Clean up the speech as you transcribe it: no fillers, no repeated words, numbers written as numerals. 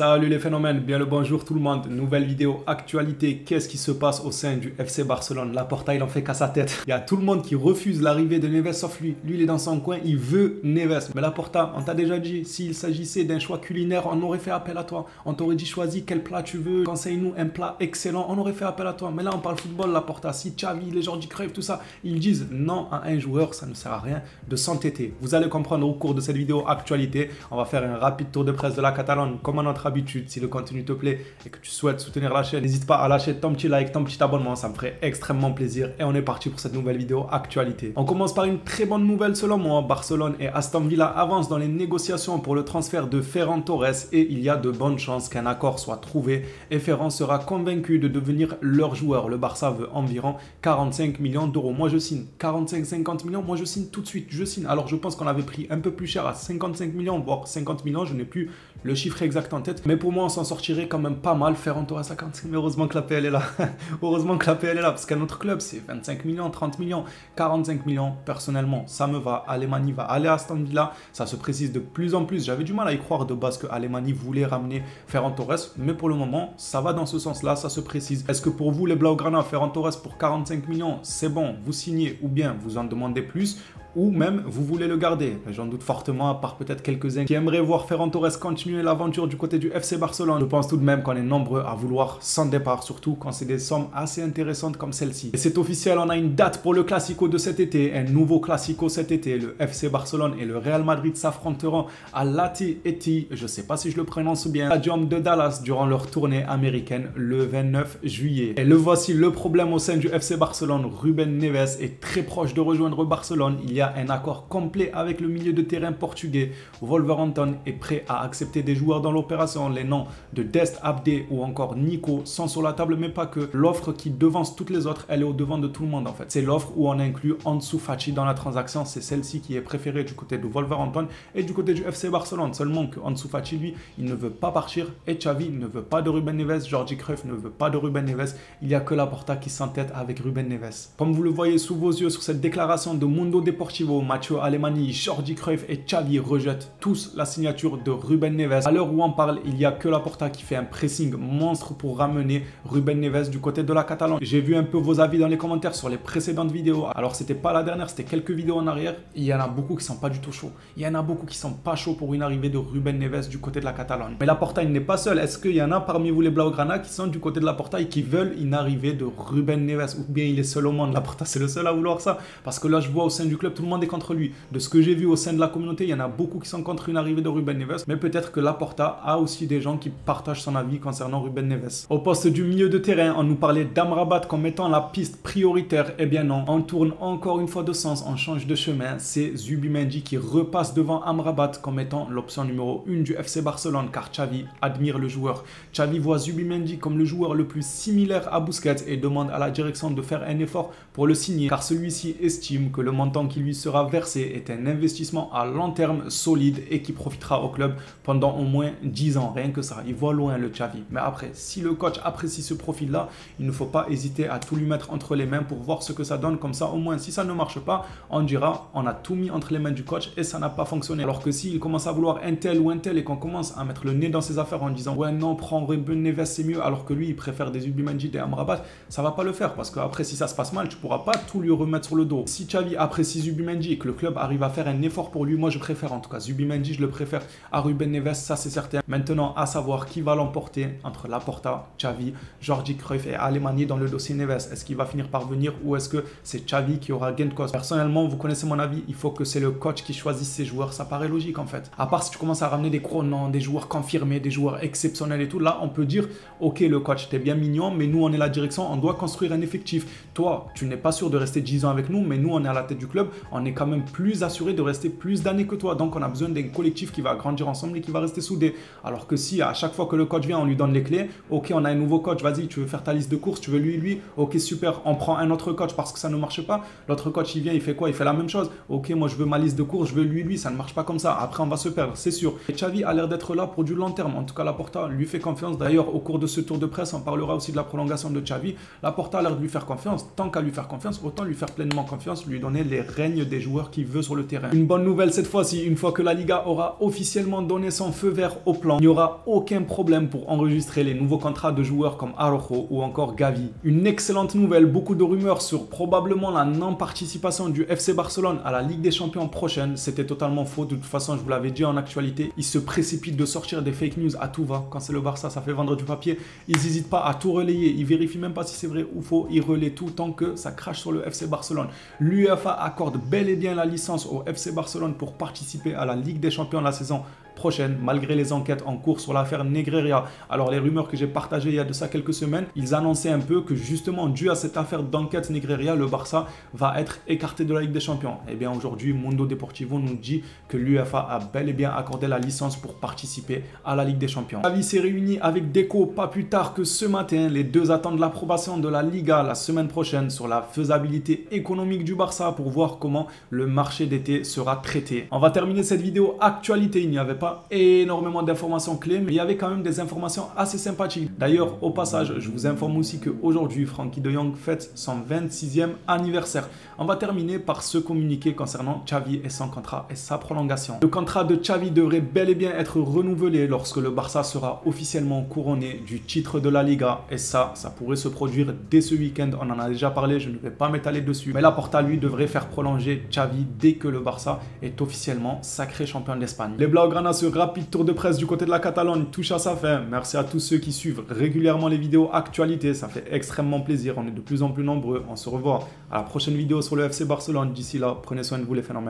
Salut les phénomènes, bien le bonjour tout le monde. Nouvelle vidéo actualité. Qu'est-ce qui se passe au sein du FC Barcelone? Laporta, il en fait qu'à sa tête. Il y a tout le monde qui refuse l'arrivée de Neves sauf lui. Lui, il est dans son coin, il veut Neves. Mais Laporta, on t'a déjà dit, s'il s'agissait d'un choix culinaire, on aurait fait appel à toi. On t'aurait dit choisis quel plat tu veux, conseille-nous un plat excellent, on aurait fait appel à toi. Mais là, on parle football, Laporta. Si Xavi, les Jordi Cruyff, tout ça, ils disent non à un joueur, ça ne sert à rien de s'entêter. Vous allez comprendre au cours de cette vidéo actualité. On va faire un rapide tour de presse de la Catalogne, comme à notre habitude. Si le contenu te plaît et que tu souhaites soutenir la chaîne, n'hésite pas à lâcher ton petit like, ton petit abonnement, ça me ferait extrêmement plaisir. Et on est parti pour cette nouvelle vidéo actualité. On commence par une très bonne nouvelle selon moi. Barcelone et Aston Villa avancent dans les négociations pour le transfert de Ferran Torres et il y a de bonnes chances qu'un accord soit trouvé et Ferran sera convaincu de devenir leur joueur. Le Barça veut environ 45 millions d'euros. Moi je signe 45-50 millions, moi je signe tout de suite, je signe. Alors je pense qu'on avait pris un peu plus cher à 55 millions, voire 50 millions, je n'ai plus le chiffre exact en tête, mais pour moi on s'en sortirait quand même pas mal. Ferran Torres à 45, mais heureusement que la PL est là. Heureusement que la PL est là, parce qu'un autre club c'est 25 millions, 30 millions, 45 millions. Personnellement, ça me va. Alemany va aller à Aston Villa, ça se précise de plus en plus. J'avais du mal à y croire de base que Alemany voulait ramener Ferran Torres, mais pour le moment, ça va dans ce sens-là, ça se précise. Est-ce que pour vous, les Blaugrana, Ferran Torres pour 45 millions, c'est bon, vous signez ou bien vous en demandez plus? Ou même vous voulez le garder? J'en doute fortement, à part peut-être quelques-uns qui aimeraient voir Ferran Torres continuer l'aventure du côté du FC Barcelone. Je pense tout de même qu'on est nombreux à vouloir son départ, surtout quand c'est des sommes assez intéressantes comme celle-ci. Et c'est officiel, on a une date pour le Classico de cet été, un nouveau Classico cet été. Le FC Barcelone et le Real Madrid s'affronteront à l'Ati-Eti, je ne sais pas si je le prononce bien, Stadium de Dallas durant leur tournée américaine le 29 juillet. Et le voici le problème au sein du FC Barcelone. Ruben Neves est très proche de rejoindre Barcelone. Il y a un accord complet avec le milieu de terrain portugais. Wolverhampton est prêt à accepter des joueurs dans l'opération. Les noms de Dest Abdé ou encore Nico sont sur la table, mais pas que. L'offre qui devance toutes les autres, elle est au devant de tout le monde en fait. C'est l'offre où on inclut Ansu Fati dans la transaction. C'est celle-ci qui est préférée du côté de Wolverhampton et du côté du FC Barcelone. Seulement que Ansu Fati, lui, il ne veut pas partir et Xavi ne veut pas de Ruben Neves. Jordi Cruyff ne veut pas de Ruben Neves. Il n'y a que Laporta qui s'entête avec Ruben Neves. Comme vous le voyez sous vos yeux sur cette déclaration de Mundo Deportivo, Matteo Alemany, Jordi Cruyff et Xavi rejettent tous la signature de Ruben Neves. À l'heure où on parle, il n'y a que Laporta qui fait un pressing monstre pour ramener Ruben Neves du côté de la Catalogne. J'ai vu un peu vos avis dans les commentaires sur les précédentes vidéos. Alors c'était pas la dernière, c'était quelques vidéos en arrière. Il y en a beaucoup qui sont pas du tout chauds. Il y en a beaucoup qui sont pas chauds pour une arrivée de Ruben Neves du côté de la Catalogne. Mais Laporta, il n'est pas seul. Est-ce qu'il y en a parmi vous les Blaugrana qui sont du côté de Laporta et qui veulent une arrivée de Ruben Neves? Ou bien il est seul au monde? Laporta, c'est le seul à vouloir ça. Parce que là, je vois au sein du club, tout le monde est contre lui. De ce que j'ai vu au sein de la communauté, il y en a beaucoup qui sont contre une arrivée de Ruben Neves. Mais peut-être que Laporta a aussi des gens qui partagent son avis concernant Ruben Neves. Au poste du milieu de terrain, on nous parlait d'Amrabat comme étant la piste prioritaire. Eh bien non, on tourne encore une fois de sens, on change de chemin. C'est Zubimendi qui repasse devant Amrabat comme étant l'option numéro 1 du FC Barcelone, car Xavi admire le joueur. Xavi voit Zubimendi comme le joueur le plus similaire à Busquets et demande à la direction de faire un effort pour le signer, car celui-ci estime que le montant qui lui sera versé est un investissement à long terme solide et qui profitera au club pendant au moins 10 ans. Rien que ça, il voit loin le Xavi. Mais après, si le coach apprécie ce profil-là, il ne faut pas hésiter à tout lui mettre entre les mains pour voir ce que ça donne. Comme ça, au moins, si ça ne marche pas, on dira on a tout mis entre les mains du coach et ça n'a pas fonctionné. Alors que s'il commence à vouloir un tel ou un tel et qu'on commence à mettre le nez dans ses affaires en disant ouais non, prends Ruben Neves c'est mieux, alors que lui il préfère des Zubimendi, des Amrabat, ça va pas le faire parce qu'après si ça se passe mal, tu pourras pas tout lui remettre sur le dos. Si Xavi apprécie Zubimendi et que le club arrive à faire un effort pour lui, moi je préfère en tout cas Zubimendi, je le préfère à Ruben Neves, ça c'est certain. Maintenant à savoir qui va l'emporter entre Laporta, Xavi, Jordi Cruyff et Alemany dans le dossier Neves. Est-ce qu'il va finir par venir ou est-ce que c'est Xavi qui aura gain de cause? Personnellement, vous connaissez mon avis, il faut que c'est le coach qui choisisse ses joueurs, ça paraît logique en fait. À part si tu commences à ramener des gros noms, des joueurs confirmés, des joueurs exceptionnels et tout, là on peut dire ok le coach t'es bien mignon, mais nous on est la direction, on doit construire un effectif. Toi, tu n'es pas sûr de rester 10 ans avec nous, mais nous on est à la tête du club, on est quand même plus assuré de rester plus d'années que toi. Donc on a besoin d'un collectif qui va grandir ensemble et qui va rester soudé. Alors que si à chaque fois que le coach vient, on lui donne les clés, ok on a un nouveau coach, vas-y tu veux faire ta liste de courses, tu veux lui, ok super, on prend un autre coach parce que ça ne marche pas. L'autre coach il vient, il fait quoi? Il fait la même chose. Ok moi je veux ma liste de courses, je veux lui, ça ne marche pas comme ça. Après on va se perdre, c'est sûr. Et Xavi a l'air d'être là pour du long terme. En tout cas Laporta lui fait confiance. D'ailleurs au cours de ce tour de presse, on parlera aussi de la prolongation de Xavi. Laporta a l'air de lui faire confiance. Tant qu'à lui faire confiance, autant lui faire pleinement confiance, lui donner les rênes signe des joueurs qu'il veut sur le terrain. Une bonne nouvelle cette fois-ci, une fois que la Liga aura officiellement donné son feu vert au plan, il n'y aura aucun problème pour enregistrer les nouveaux contrats de joueurs comme Araujo ou encore Gavi. Une excellente nouvelle, beaucoup de rumeurs sur probablement la non-participation du FC Barcelone à la Ligue des Champions prochaine. C'était totalement faux, de toute façon je vous l'avais dit en actualité, ils se précipitent de sortir des fake news à tout va. Quand c'est le Barça, ça fait vendre du papier. Ils n'hésitent pas à tout relayer, ils vérifient même pas si c'est vrai ou faux, ils relaient tout tant que ça crache sur le FC Barcelone. L'UEFA accorde bel et bien la licence au FC Barcelone pour participer à la Ligue des Champions la saison prochaine, malgré les enquêtes en cours sur l'affaire Negreira. Alors les rumeurs que j'ai partagées il y a de ça quelques semaines, ils annonçaient un peu que justement dû à cette affaire d'enquête Negreira, le Barça va être écarté de la Ligue des Champions. Et bien aujourd'hui, Mundo Deportivo nous dit que l'UEFA a bel et bien accordé la licence pour participer à la Ligue des Champions. Xavi s'est réuni avec Deco pas plus tard que ce matin. Les deux attendent l'approbation de la Liga la semaine prochaine sur la faisabilité économique du Barça pour voir comment le marché d'été sera traité. On va terminer cette vidéo actualité. Il n'y avait pas énormément d'informations clés, mais il y avait quand même des informations assez sympathiques. D'ailleurs, au passage, je vous informe aussi qu'aujourd'hui, Frenkie de Jong fête son 26e anniversaire. On va terminer par ce communiqué concernant Xavi et son contrat et sa prolongation. Le contrat de Xavi devrait bel et bien être renouvelé lorsque le Barça sera officiellement couronné du titre de la Liga. Et ça pourrait se produire dès ce week-end. On en a déjà parlé, je ne vais pas m'étaler dessus. Mais Laporta, lui, devrait faire prolonger Xavi dès que le Barça est officiellement sacré champion d'Espagne. Les Blaugrana, ce rapide tour de presse du côté de la Catalogne touche à sa fin. Merci à tous ceux qui suivent régulièrement les vidéos actualités. Ça fait extrêmement plaisir. On est de plus en plus nombreux. On se revoit à la prochaine vidéo sur le FC Barcelone. D'ici là, prenez soin de vous les phénomènes.